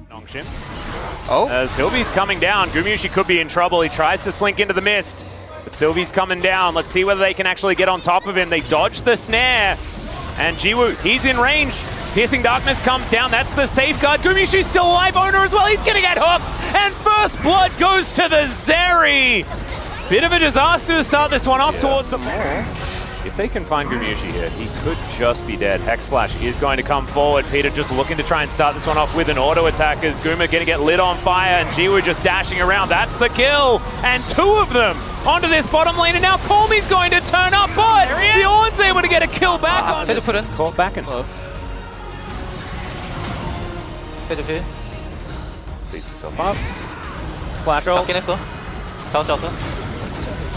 Nongshim. Oh. Sylvie's coming down. Gumayusi could be in trouble. He tries to slink into the mist. But Sylvie's coming down. Let's see whether they can actually get on top of him. They dodge the snare. And Jiwoo, he's in range. Piercing Darkness comes down. That's the safeguard. Gumayusi's still alive. Owner as well. He's going to get hooked. And first blood goes to the Zeri. Bit of a disaster to start this one off towards the... If they can find Gumayusi here, he could just be dead. Hexsplash is going to come forward. Peter just looking to try and start this one off with an auto attack as Guma going to get lit on fire and Jiwoo just dashing around. That's the kill. And two of them onto this bottom lane. And now Colmy's going to turn up, but the Ornn's able to get a kill back on Peter put in. Caught back and Peter. Speeds himself up. Flash roll.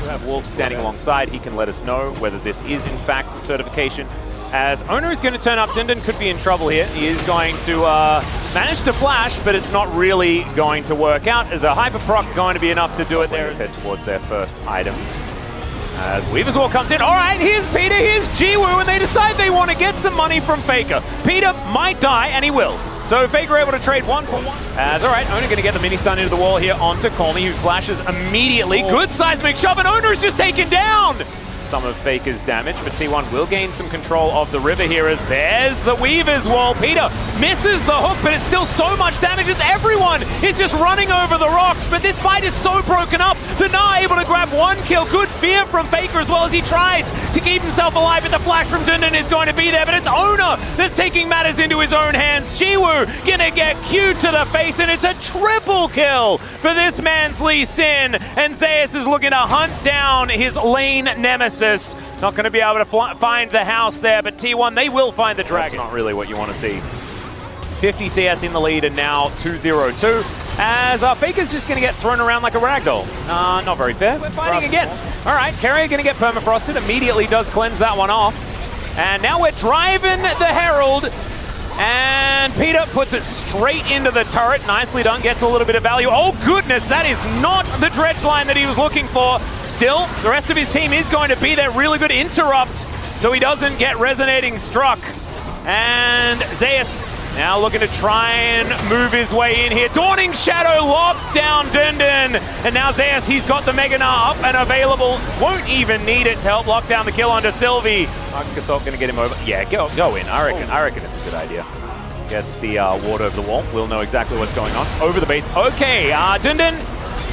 We have Wolf standing alongside. He can let us know whether this is in fact certification. As Owner is going to turn up, Dindin could be in trouble here. He is going to manage to flash, but it's not really going to work out. As a hyper proc going to be enough to do it there. Let's head towards their first items. As Weaver's Wall comes in. All right, here's Peter, here's Jiwoo, and they decide they want to get some money from Faker. Peter might die, and he will. So Faker able to trade 1 for 1. As all right, Owner going to get the mini stun into the wall here onto Colmy, who flashes immediately. Good seismic shove, and Owner is just taken down. Some of Faker's damage, but T1 will gain some control of the river here as there's the Weaver's Wall. Peter misses the hook, but it's still so much damage as everyone is just running over the rocks. But this fight is so broken up that Na able to grab 1 kill. Good fear from Faker as well as he tries to keep himself alive, but the flash from Dundon is going to be there. But it's Owner that's taking matters into his own hands. Jiwoo gonna get Q to the face, and it's a triple kill for this man's Lee Sin. And Zeus is looking to hunt down his lane nemesis. Not going to be able to find the house there, but T1, they will find the dragon. That's not really what you want to see. 50 CS in the lead and now 2-0-2. As Faker's just going to get thrown around like a ragdoll. Not very fair. We're fighting again. All right, Carrier going to get permafrosted. Immediately does cleanse that one off. And now we're driving the Herald. And Peter puts it straight into the turret. Nicely done, gets a little bit of value. Oh goodness, that is not the dredge line that he was looking for. Still, the rest of his team is going to be there. Really good interrupt, so he doesn't get resonating struck. And Zeus now looking to try and move his way in here. Dawning Shadow locks down Dundon. And now Zeus, he's got the Mega Gnar up and available. Won't even need it to help lock down the kill onto Sylvie. Gasol gonna get him over. Yeah, go in. I reckon it's a good idea. Gets the ward over the wall. We'll know exactly what's going on. Over the base. Okay, Dundon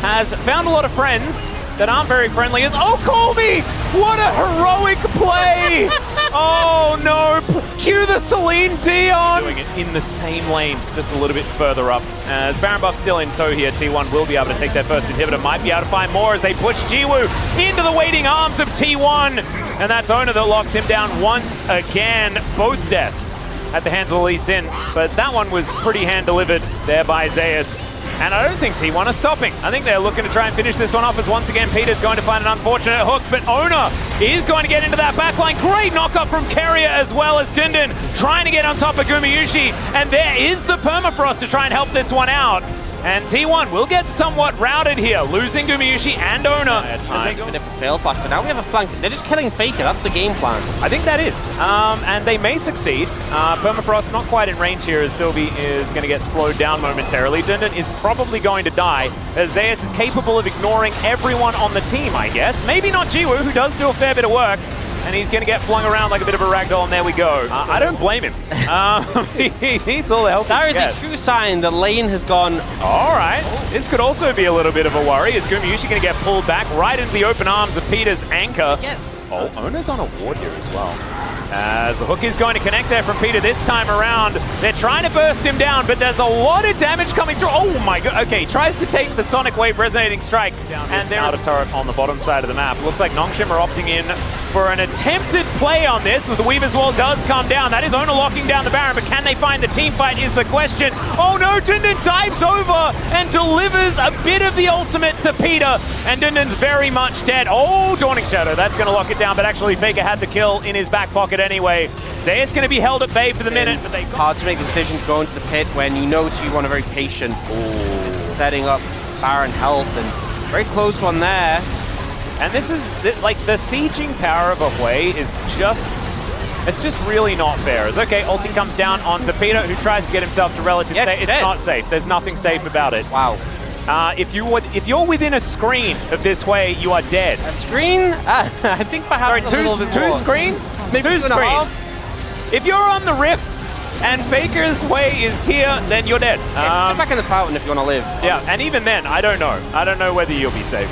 has found a lot of friends that aren't very friendly. Oh, Colby! What a heroic play! Oh no! Cue the Celine Dion! Doing it in the same lane, just a little bit further up. As Baron Buff's still in tow here, T1 will be able to take their first inhibitor. Might be able to find more as they push Jiwoo into the waiting arms of T1. And that's Owner that locks him down once again. Both deaths at the hands of Lee Sin. But that one was pretty hand-delivered there by Zeus. And I don't think T1 are stopping. I think they're looking to try and finish this one off as once again Peter's going to find an unfortunate hook, but Owner is going to get into that backline. Great knock-up from Carrier as well as Dindon trying to get on top of Gumayusi. And there is the permafrost to try and help this one out. And T1 will get somewhat routed here, losing Gumayusi and Owner. Even if a fail flash, but now we have a flank. They're just killing Faker, that's the game plan. I think that is. And they may succeed. Permafrost not quite in range here as Sylvie is going to get slowed down momentarily. Dundon is probably going to die as Zeus is capable of ignoring everyone on the team, I guess. Maybe not Jiwoo, who does do a fair bit of work. And he's going to get flung around like a bit of a ragdoll, and there we go. I don't blame him. He needs all the help. That is a true sign the lane has gone. All right. This could also be a little bit of a worry. Is Gumayusi going to get pulled back right into the open arms of Peter's anchor? Oh, Owner's on a ward here as well. As the hook is going to connect there from Peter this time around. They're trying to burst him down, but there's a lot of damage coming through. Oh my god. Okay, tries to take the Sonic Wave resonating strike. And there's a turret on the bottom side of the map. Looks like Nongshim are opting in for an attempted play on this as the Weaver's Wall does come down. That is Owner locking down the Baron, but can they find the team fight is the question. Oh no, Dundon dives over and delivers a bit of the ultimate to Peter. And Dundon's very much dead. Oh, Dawning Shadow, that's going to lock it down, but actually Faker had the kill in his back pocket anyway. Zeus going to be held at bay for the minute, but they hard to make the decision to go into the pit when you know you want a very patient. Setting up Baron health and very close one there. And this is like the sieging power of a Hui is just It's just really not fair. It's okay, ulti comes down onto Peter, who tries to get himself to relative safe. It's not safe. There's nothing safe about it. Wow. If you're within a screen of this way, you are dead. A screen? I think perhaps two screens? Maybe two screens. If you're on the Rift and Faker's way is here, then you're dead. Get back in the fountain if you want to live. Yeah, and even then, I don't know. I don't know whether you'll be safe.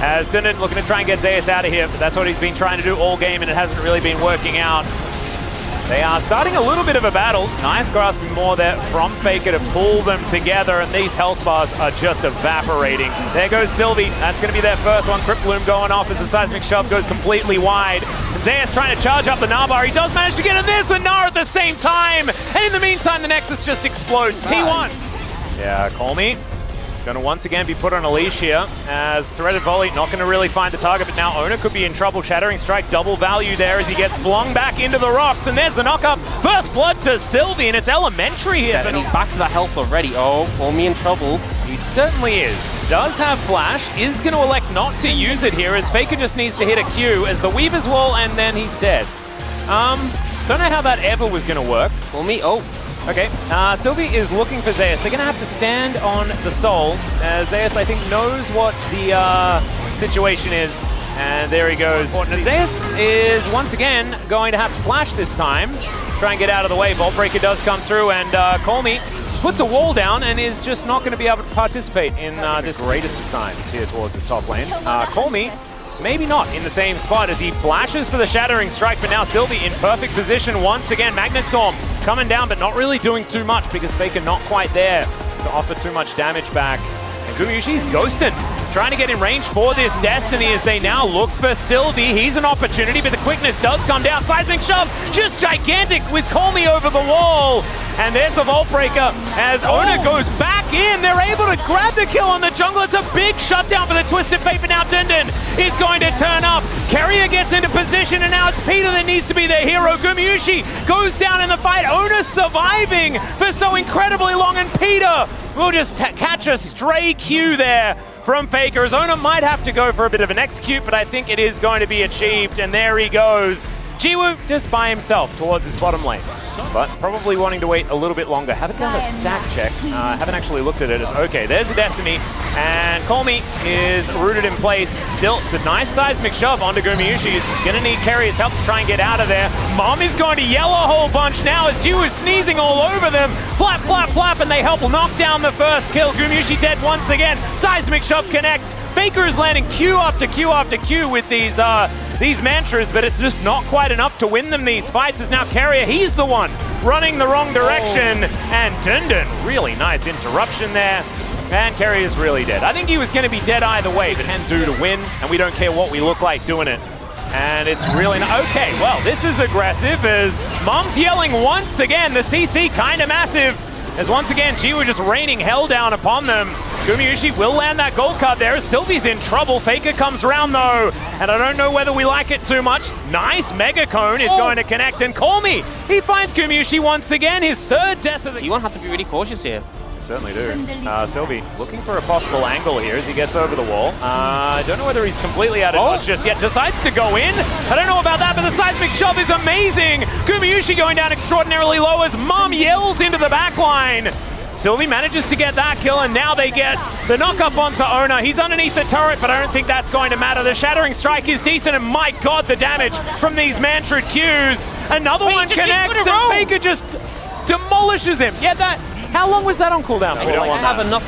As Dundon looking to try and get Zeus out of here, but that's what he's been trying to do all game, and it hasn't really been working out. They are starting a little bit of a battle. Nice grasping more there from Faker to pull them together, and these health bars are just evaporating. There goes Sylvie. That's going to be their first one. Crypt Bloom going off as the seismic shove goes completely wide. And Zeus trying to charge up the Gnar. He does manage to get in this, the Gnar at the same time. And in the meantime, the Nexus just explodes. T1. Yeah, call me. Going to once again be put on a leash here as threaded volley, not going to really find the target, but now Owner could be in trouble. Shattering Strike, double value there as he gets flung back into the rocks, and there's the knock-up. First blood to Sylvie, and it's elementary here. And he's back to the health already. Oh, pull me in trouble. He certainly is. Does have flash, is going to elect not to use it here as Faker just needs to hit a Q as the Weaver's Wall, and then he's dead. Don't know how that ever was going to work. Pull me, oh. Okay, Sylvie is looking for Zeus. They're going to have to stand on the Soul. Zeus, I think, knows what the situation is. And there he goes. Zeus is once again going to have to flash this time. Try and get out of the way. Vault Breaker does come through, and Call Me puts a wall down and is just not going to be able to participate in this greatest of times here towards his top lane. Call Me, maybe not in the same spot as he flashes for the Shattering Strike, but now Sylvie in perfect position once again. Magnet Storm coming down, but not really doing too much because Faker not quite there to offer too much damage back. And Gumayusi's ghosting, trying to get in range for this Destiny as they now look for Sylvie. He's an opportunity, but the quickness does come down. Seismic shove, just gigantic with Call Me over the wall. And there's the Vault Breaker as Owner goes back in. They're able to grab the kill on the jungle. It's a big shutdown for the Twisted Fate, but now Dundon is going to turn up. Carrier gets into position, and now it's Peter that needs to be their hero. Gumayusi goes down in the fight. Owner surviving for so incredibly long, and Peter will just catch a stray Q there from Faker, as Owner might have to go for a bit of an execute, but I think it is going to be achieved, and there he goes. Jiwoo just by himself towards his bottom lane, but probably wanting to wait a little bit longer. Haven't done a stack check, haven't actually looked at it as, okay, there's a Destiny, and Call Me is rooted in place. Still, it's a nice seismic shove onto Gumayusi. He's gonna need Carrier's help to try and get out of there. Mom is going to yell a whole bunch now as Jiwoo's sneezing all over them. Flap, flap, flap, and they help knock down the first kill. Gumayusi dead once again. Seismic shove connects. Faker is landing Q after Q after Q with these mantras, but it's just not quite enough to win them these fights, as now Carrier, he's the one running the wrong direction, and Dundon, really nice interruption there, and Carrier's really dead. I think he was going to be dead either way, but it's due to win, and we don't care what we look like doing it. And it's really not, okay, well, this is aggressive as Mom's yelling once again, the CC kind of massive, as once again, Jiwoo just raining hell down upon them. Gumayusi will land that gold card there as Sylvie's in trouble. Faker comes around though, and I don't know whether we like it too much. Nice Mega Cone is going to connect, and Call Me, he finds Gumayusi once again, his third death of the... You won't have to be really cautious here. Certainly do. Sylvie looking for a possible angle here as he gets over the wall. I don't know whether he's completely out of dodge just yet. Decides to go in. I don't know about that, but the seismic shove is amazing. Gumayusi going down extraordinarily low as Mom yells into the back line. Sylvie manages to get that kill, and now they get the knock-up onto Owner. He's underneath the turret, but I don't think that's going to matter. The Shattering Strike is decent, and my god, the damage from these mantra Qs. Another one connects, and Faker just demolishes him. Yeah, that... How long was that on cooldown? We don't have enough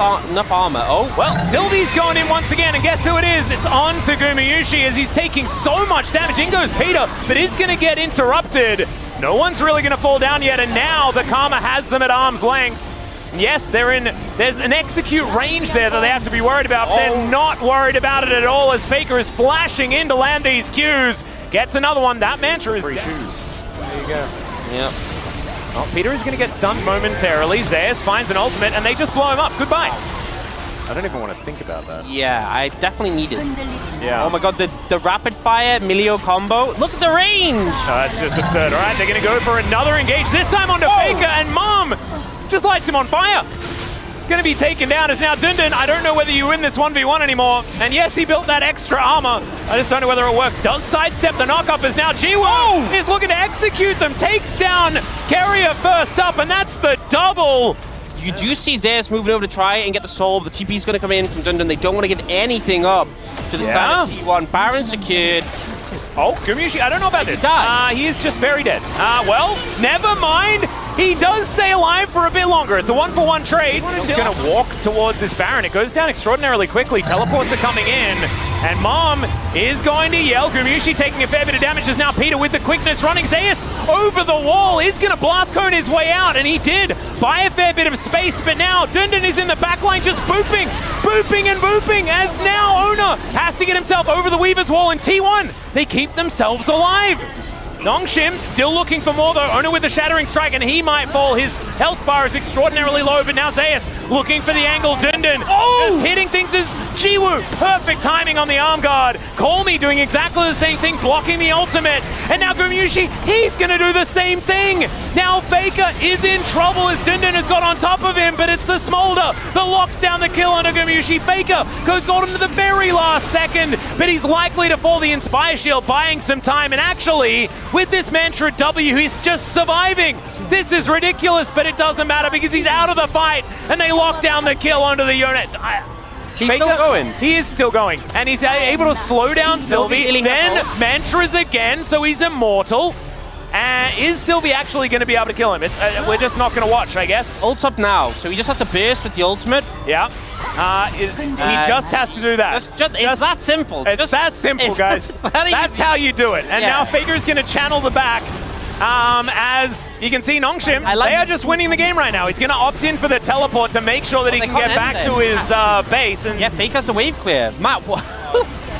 armor. Oh, well, Sylvie's going in once again, and guess who it is? It's on to Gumayusi as he's taking so much damage. In goes Peter, but is going to get interrupted. No one's really going to fall down yet, and now the Karma has them at arm's length. Yes, there's an execute range there that they have to be worried about. They're not worried about it at all as Faker is flashing in to land these Qs. Gets another one. That mantra is free shoes. There you go. Yep. Well, Peter is going to get stunned momentarily. Zeus finds an ultimate, and they just blow him up. Goodbye. I don't even want to think about that. Yeah, I definitely need it. Yeah. Oh my god, the rapid fire Milio combo. Look at the range! Oh, that's just absurd. All right, they're going to go for another engage. This time onto Faker, and Mom just lights him on fire. Going to be taken down as now Dundon. I don't know whether you win this 1v1 anymore. And yes, he built that extra armor, I just don't know whether it works. Does sidestep the knockup as now Jiwoo is looking to execute them. Takes down Keria first up, and that's the double. You do see Zeus moving over to try and get the soul. The TP is going to come in from Dundun. They don't want to give anything up to the start of T1. Baron secured. Oh, Gumayusi, I don't know about this. He is just very dead. Well, never mind. He does stay alive for a bit longer. It's a 1-for-1 trade. He's going to walk towards this Baron. It goes down extraordinarily quickly. Teleports are coming in. And Mom is going to yell. Gumayusi taking a fair bit of damage as now Peter with the quickness running. Zeus over the wall is going to blast cone his way out. And he did buy a fair bit of space. But now Dundun is in the backline just booping and booping as now Owner has to get himself over the Weaver's wall. And T1, they keep themselves alive. Nongshim still looking for more though. Owner with the Shattering Strike and he might fall. His health bar is extraordinarily low, but now Zeus looking for the angle. Dundun just hitting things as Jiwoo. Perfect timing on the arm guard. Call Me doing exactly the same thing, blocking the ultimate. And now Gumayusi, he's gonna do the same thing. Now Faker is in trouble as Dundun has got on top of him, but it's the Smolder that locks down the kill onto Gumayusi. Faker goes golden to the very last second, but he's likely to fall the Inspire Shield, buying some time. And actually, with this Mantra W, he's just surviving. This is ridiculous, but it doesn't matter because he's out of the fight and they lock down the kill onto the unit. He's still going. He is still going. And he's able to slow down Sylvie, then Mantras again, so he's immortal. And is Sylvie actually going to be able to kill him? We're just not going to watch, I guess. Ult's up now, so he just has to burst with the ultimate. Yeah. He just has to do that. It's that simple. It's that simple, guys. That's how you do it. And now Faker's going to channel the back. As you can see, Nongshim, they are just winning the game right now. He's going to opt in for the teleport to make sure that he can get back to his base. And yeah, Fake has the wave clear. Matt, what?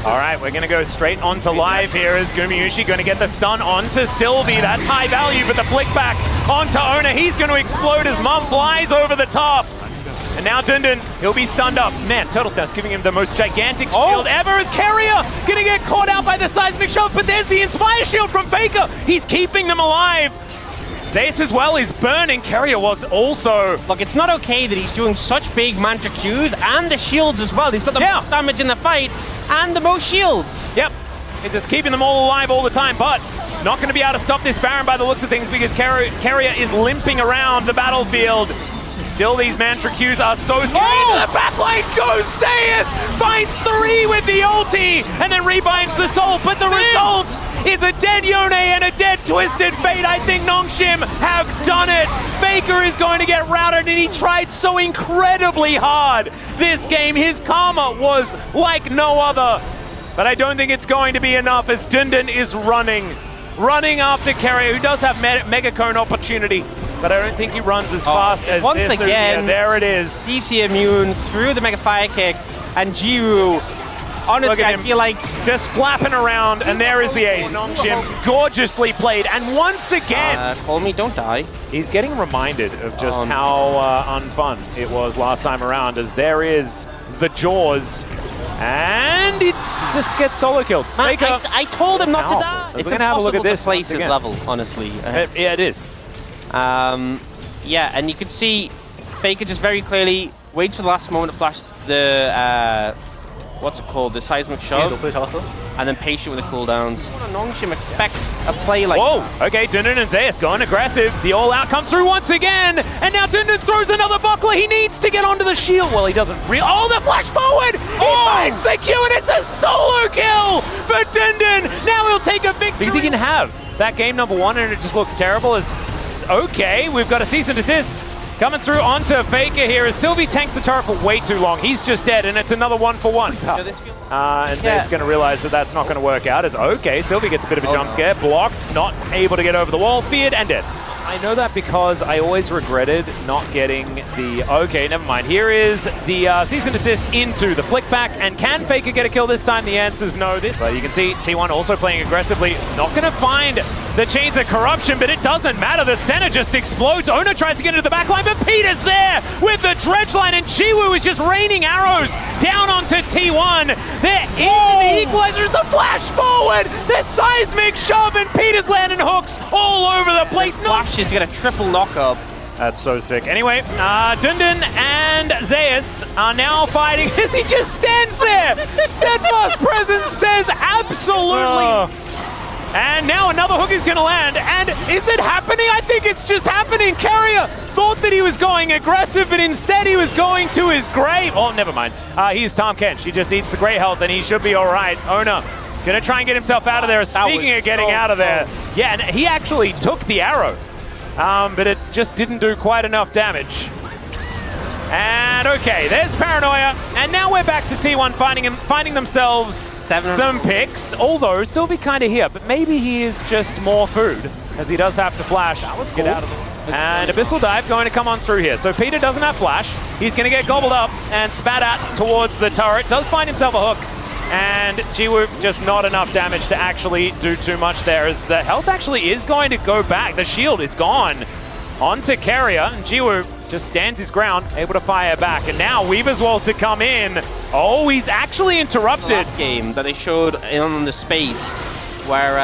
All right, we're going to go straight onto live here as Gumayusi going to get the stun onto Sylvie. That's high value, but the flick back onto Owner. He's going to explode as Mum flies over the top. And now Dundun, he'll be stunned up. Man, Turtle Stance giving him the most gigantic shield ever as Keria gonna get caught out by the seismic shove, but there's the Inspire Shield from Faker. He's keeping them alive. Zeus as well is burning. Keria was also... Look, it's not okay that he's doing such big Mantra Qs and the shields as well. He's got the most damage in the fight and the most shields. Yep, he's just keeping them all alive all the time, but not going to be able to stop this Baron by the looks of things because Keria is limping around the battlefield. Still, these Mantra Qs are so scary. Into the backline goes Zeus! Finds 3 with the ulti, and then rebinds the soul, but the result is a dead Yone and a dead Twisted Fate. I think Nongshim have done it. Faker is going to get routed, and he tried so incredibly hard this game. His karma was like no other, but I don't think it's going to be enough as Dundun is running after Keria, who does have Mega Cone opportunity. But I don't think he runs as fast as once this. again, there it is. CC immune through the Mega Fire Kick, and Jiwoo, honestly, I feel like... just flapping around, and there is the ace. Nongshim, gorgeously played, and once again... Call Me, don't die. He's getting reminded of just how unfun it was last time around, as there is the Jaws, and he just gets solo killed. Man, I told him not to die. We're going to have a look at this place his level, honestly. Yeah, it is. Yeah, and you can see Faker just very clearly waits for the last moment to flash the what's it called, the seismic shove, and then patient with the cooldowns. Nongshim expects a play like that. Okay, Dundun and Zeus going aggressive. The all-out comes through once again, and now Dundun throws another buckler. He needs to get onto the shield. Well, he doesn't really. Oh, the flash forward! He finds the Q, and it's a solo kill for Dundun. Now he'll take a victory. Because he can have that game number 1, and it just looks terrible as, okay, we've got a cease and desist coming through onto Faker here as Sylvie tanks the turret for way too long. He's just dead, and it's another 1-for-1. And Zeus going to realize that that's not going to work out as, okay, Sylvie gets a bit of a jump scare, blocked, not able to get over the wall, feared, and dead. I know that because I always regretted not getting the... Okay, never mind. Here is the cease and desist into the flick back. And can Faker get a kill this time? The answer is no. But you can see T1 also playing aggressively. Not going to find the Chains of Corruption, but it doesn't matter. The center just explodes. Owner tries to get into the back line, but Peter's there with the dredge line, and Jiwoo is just raining arrows down onto T1. They're in the equalizer. The flash forward. The seismic shove, and Peter's landing hooks all over the place. Flash is to get a triple knock up. That's so sick. Anyway, Dundun and Zeus are now fighting as he just stands there. Steadfast presence says absolutely. And now another hook is going to land. And is it happening? I think it's just happening. Carrier thought that he was going aggressive, but instead he was going to his grave. Oh, never mind. He's Tom Kent. She just eats the great health, and he should be all right. Ona going to try and get himself out of there. Speaking of getting out of there. Yeah, and he actually took the arrow. But it just didn't do quite enough damage. And okay, there's Paranoia. And now we're back to T1 finding themselves some picks. Although Sylvie kind of here, but maybe he is just more food, as he does have to flash. That was cool. Get out of the and Abyssal Dive going to come on through here. So Peter doesn't have flash. He's going to get gobbled up and spat at towards the turret. Does find himself a hook. And Jiwoo, just not enough damage to actually do too much there, as the health actually is going to go back. The shield is gone onto Carrier, and Jiwoo just stands his ground, able to fire back. And now Weaver's Wall to come in. Oh, he's actually interrupted. Last game that they showed in the space where,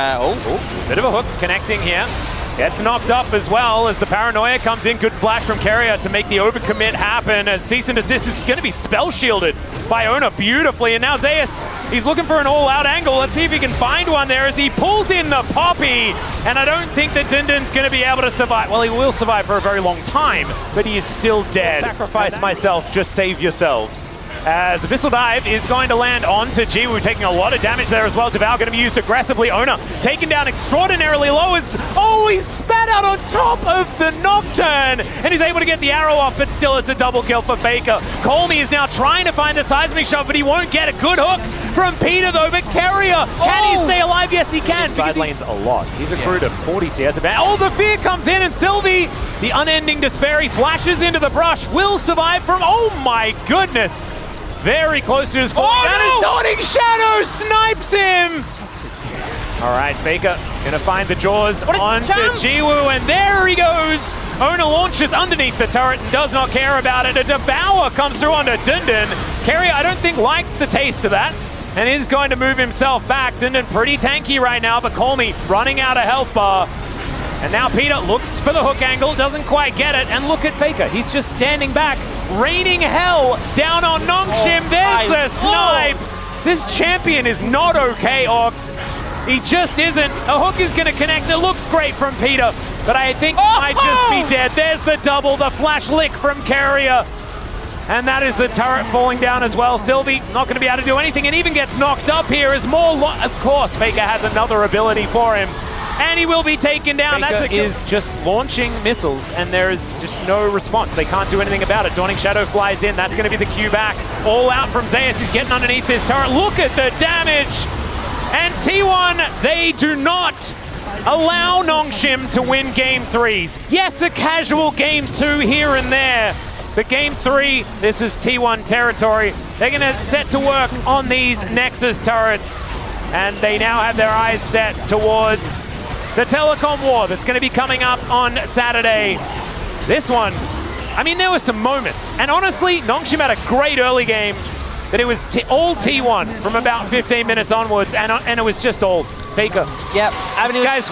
bit of a hook connecting here. Gets knocked up as well as the Paranoia comes in. Good flash from Carrier to make the overcommit happen, as Cease and Desist is going to be spell shielded by Ona beautifully. And now Zeus, he's looking for an all-out angle. Let's see if he can find one there as he pulls in the Poppy. And I don't think that Dundun's going to be able to survive. Well, he will survive for a very long time, but he is still dead. Sacrifice myself, just save yourselves. As Abyssal Dive is going to land onto Jiwoo, taking a lot of damage there as well. Devour going to be used aggressively. Ona taken down extraordinarily low as, he's spat out on top of the Nocturne. And he's able to get the arrow off, but still it's a double kill for Faker. Colmy is now trying to find the seismic shove, but he won't get a good hook from Peter though. But Carrier, can he stay alive? Yes, he can. Side lanes a lot. He's accrued to 40 CS. The fear comes in, and Sylvie, the unending despair, he flashes into the brush, will survive from, oh my goodness. Very close to his fall. And his Dawning Shadow snipes him! All right, Faker gonna find the jaws onto Jiwoo, and there he goes! Ona launches underneath the turret and does not care about it. A Devour comes through onto Dundun. Carrier, I don't think, liked the taste of that, and is going to move himself back. Dundun pretty tanky right now, but Colmy running out of health bar. And now Peter looks for the hook angle, doesn't quite get it, and look at Faker. He's just standing back, raining hell down on Nongshim. There's the snipe. This champion is not okay, Ox. He just isn't. A hook is going to connect. It looks great from Peter, but I think he might just be dead. There's the double, the flash lick from Carrier. And that is the turret falling down as well. Sylvie not going to be able to do anything, and even gets knocked up here as more... Of course, Faker has another ability for him. And he will be taken down. Faker is just launching missiles, and there is just no response. They can't do anything about it. Dawning Shadow flies in. That's going to be the cue back. All out from Zeus. He's getting underneath this turret. Look at the damage. And T1, they do not allow Nongshim to win Game 3s. Yes, a casual Game 2 here and there. But Game 3, this is T1 territory. They're going to set to work on these Nexus turrets. And they now have their eyes set towards the telecom war that's going to be coming up on Saturday. This one, I mean, there were some moments. And honestly, Nongshim had a great early game, but it was all T1 from about 15 minutes onwards, and it was just all Faker. Yep. This guy's